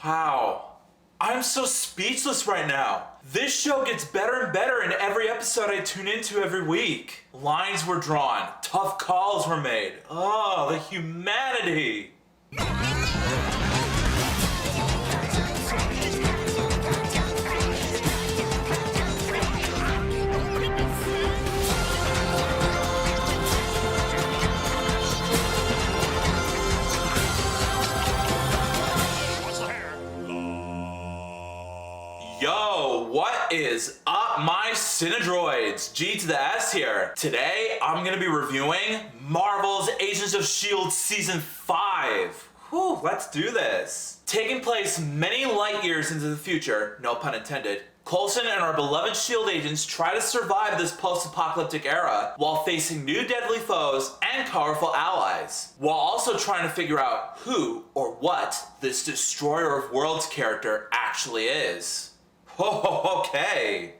Wow. I'm so speechless right now. This show gets better and better in every episode I tune into every week. Lines were drawn, tough calls were made. Oh, the humanity. Yo, what is up, my Cinedroids? G to the S here. Today, I'm gonna be reviewing Marvel's Agents of S.H.I.E.L.D. Season 5. Whew, let's do this. Taking place many light years into the future, no pun intended, Coulson and our beloved S.H.I.E.L.D. agents try to survive this post-apocalyptic era while facing new deadly foes and powerful allies, while also trying to figure out who or what this destroyer of worlds character actually is. Oh, okay.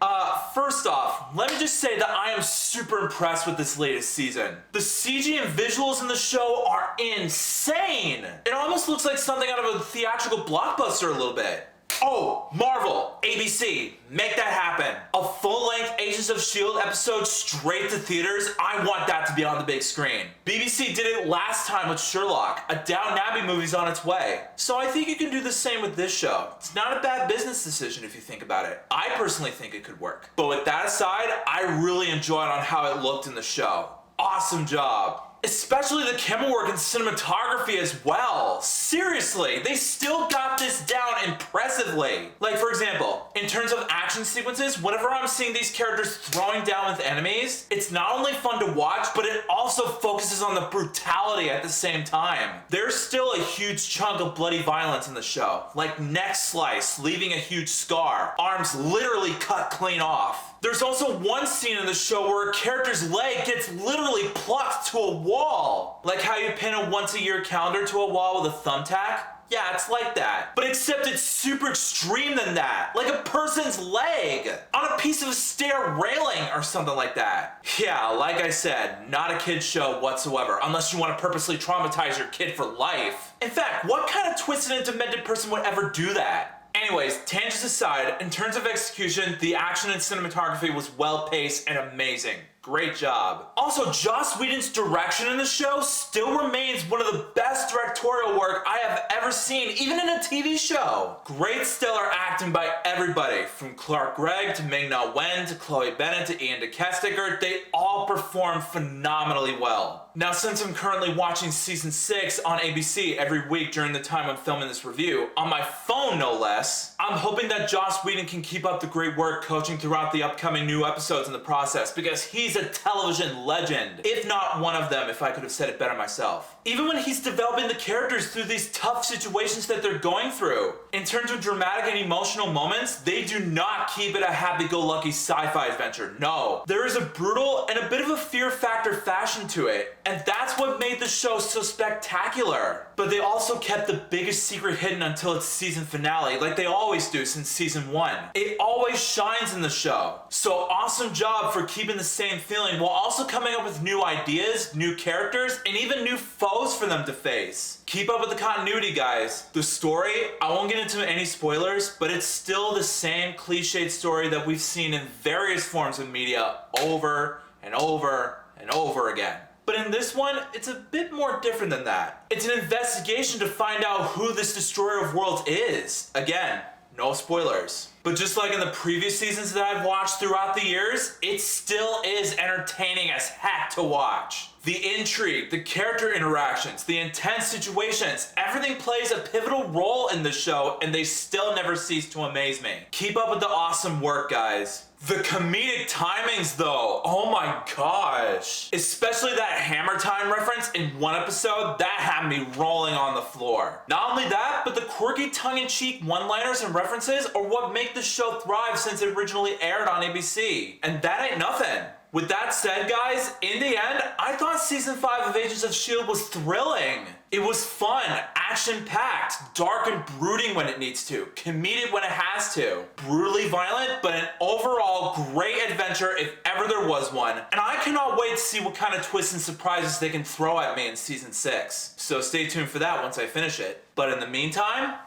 First off, let me just say that I am super impressed with this latest season. The CG and visuals in the show are insane! It almost looks like something out of a theatrical blockbuster a little bit. Oh, Marvel, ABC, make that happen. A full-length Agents of S.H.I.E.L.D. episode straight to theaters, I want that to be on the big screen. BBC did it last time with Sherlock, a Downton Abbey movie's on its way. So I think you can do the same with this show. It's not a bad business decision if you think about it. I personally think it could work. But with that aside, I really enjoyed on how it looked in the show. Awesome job. Especially the camera work and cinematography as well. Seriously, they still got this down impressively. Like, for example, in terms of action sequences, whenever I'm seeing these characters throwing down with enemies, it's not only fun to watch, but it also focuses on the brutality at the same time. There's still a huge chunk of bloody violence in the show, like neck slice, leaving a huge scar, arms literally cut clean off. There's also one scene in the show where a character's leg gets literally plucked to a wall. Like how you pin a once-a-year calendar to a wall with a thumbtack? Yeah, it's like that. But except it's super extreme than that. Like a person's leg on a piece of stair railing or something like that. Yeah, like I said, not a kid's show whatsoever, unless you want to purposely traumatize your kid for life. In fact, what kind of twisted and demented person would ever do that? Anyways, tangents aside, in terms of execution, the action and cinematography was well-paced and amazing. Great job. Also, Joss Whedon's direction in the show still remains one of the best directorial work I have ever seen, even in a TV show. Great stellar acting by everybody, from Clark Gregg to Ming-Na Wen to Chloe Bennett to Ian DeCastiger. They all performed phenomenally well. Now, since I'm currently watching Season 6 on ABC every week during the time I'm filming this review, on my phone no less, I'm hoping that Joss Whedon can keep up the great work coaching throughout the upcoming new episodes in the process, because he's a television legend, if not one of them, if I could have said it better myself. Even when he's developing the characters through these tough situations that they're going through. In terms of dramatic and emotional moments, they do not keep it a happy-go-lucky sci-fi adventure, no. There is a brutal and a bit of a fear factor fashion to it, and that's what made the show so spectacular. But they also kept the biggest secret hidden until its season finale, like they always do since Season 1. It always shines in the show. So awesome job for keeping the same feeling while also coming up with new ideas, new characters, and even new foes for them to face. Keep up with the continuity, guys. The story, I won't get into any spoilers, but it's still the same cliched story that we've seen in various forms of media over and over and over again. But in this one, it's a bit more different than that. It's an investigation to find out who this destroyer of worlds is. Again, no spoilers. But just like in the previous seasons that I've watched throughout the years, it still is entertaining as heck to watch. The intrigue, the character interactions, the intense situations, everything plays a pivotal role in the show, and they still never cease to amaze me. Keep up with the awesome work, guys. The comedic timings though, oh my gosh. Especially that hammer time reference in one episode, that had me rolling on the floor. Not only that, but the quirky tongue-in-cheek one-liners and references are what make the show thrive since it originally aired on ABC. And that ain't nothing. With that said, guys, in the end, I thought Season 5 of Agents of S.H.I.E.L.D. was thrilling. It was fun, action-packed, dark and brooding when it needs to, comedic when it has to, brutally violent, but an overall great adventure if ever there was one, and I cannot wait to see what kind of twists and surprises they can throw at me in Season 6. So stay tuned for that once I finish it. But in the meantime,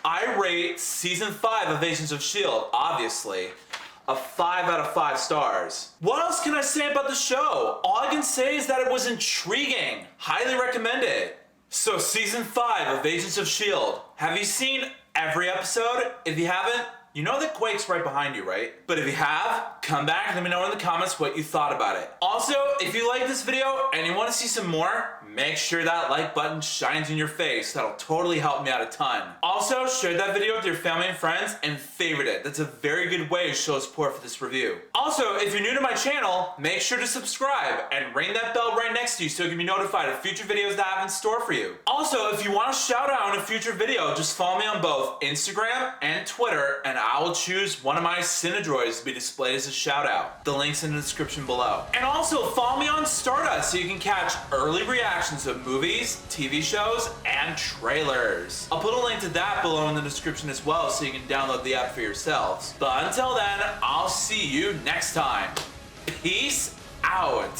I rate season 5 of Agents of S.H.I.E.L.D, obviously, a 5 out of 5 stars. What else can I say about the show? All I can say is that it was intriguing. Highly recommend it. So season 5 of Agents of S.H.I.E.L.D. Have you seen every episode? If you haven't, you know that Quake's right behind you, right? But if you have, come back and let me know in the comments what you thought about it. Also, if you like this video and you want to see some more, make sure that like button shines in your face. That'll totally help me out a ton. Also, share that video with your family and friends and favorite it. That's a very good way to show support for this review. Also, if you're new to my channel, make sure to subscribe and ring that bell right next to you so you can be notified of future videos that I have in store for you. Also, if you want a shout out in a future video, just follow me on both Instagram and Twitter, and I will choose one of my Cinedroids to be displayed as a shout out. The link's in the description below. And also follow me on Stardust so you can catch early reactions of movies, TV shows, and trailers. I'll put a link to that below in the description as well so you can download the app for yourselves. But until then, I'll see you next time. Peace out.